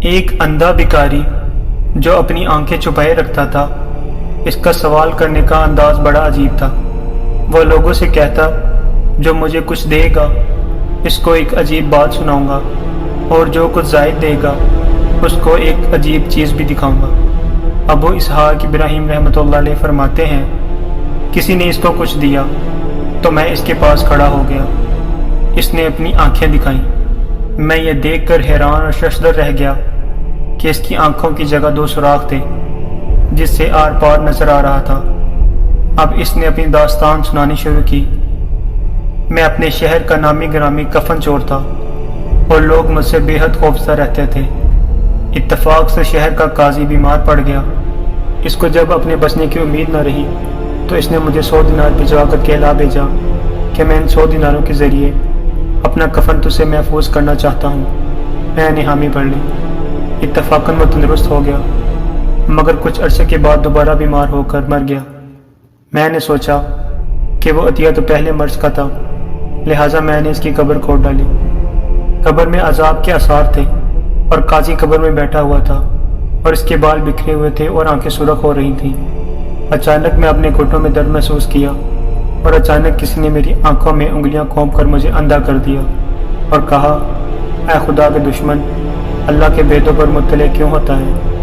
ایک اندھا بھکاری جو اپنی آنکھیں چھپائے رکھتا تھا، اس کا سوال کرنے کا انداز بڑا عجیب تھا۔ وہ لوگوں سے کہتا، جو مجھے کچھ دے گا اس کو ایک عجیب بات سناؤں گا، اور جو کچھ زائد دے گا اس کو ایک عجیب چیز بھی دکھاؤں گا۔ ابو اسحاق ابراہیم رحمۃ اللہ علیہ فرماتے ہیں، کسی نے اس کو کچھ دیا تو میں اس کے پاس کھڑا ہو گیا۔ اس نے اپنی آنکھیں دکھائیں۔ میں یہ دیکھ کر حیران اور ششدر رہ گیا کہ اس کی آنکھوں کی جگہ 2 سوراخ تھے جس سے آر پار نظر آ رہا تھا۔ اب اس نے اپنی داستان سنانی شروع کی۔ میں اپنے شہر کا نامی گرامی کفن چور تھا اور لوگ مجھ سے بے حد خوفزدہ رہتے تھے۔ اتفاق سے شہر کا قاضی بیمار پڑ گیا۔ اس کو جب اپنے بچنے کی امید نہ رہی تو اس نے مجھے 100 دینار بھجوا کر کہلا بھیجا کہ میں ان 100 دیناروں کے ذریعے اپنا کفن تجھ سے محفوظ کرنا چاہتا ہوں۔ میں نے حامی بھر لی۔ اتفاقاً وہ تندرست ہو گیا، مگر کچھ عرصے کے بعد دوبارہ بیمار ہو کر مر گیا۔ میں نے سوچا کہ وہ عطیہ تو پہلے مرض کا تھا، لہٰذا میں نے اس کی قبر کھود ڈالی۔ قبر میں عذاب کے آثار تھے اور قاضی قبر میں بیٹھا ہوا تھا اور اس کے بال بکھرے ہوئے تھے اور آنکھیں سرخ ہو رہی تھیں۔ اچانک میں اپنے گھٹنوں میں درد محسوس کیا اور اچانک کسی نے میری آنکھوں میں انگلیاں گھونپ کر مجھے اندھا کر دیا اور کہا، اے خدا کے دشمن، اللہ کے بیٹوں پر مطلع کیوں ہوتا ہے؟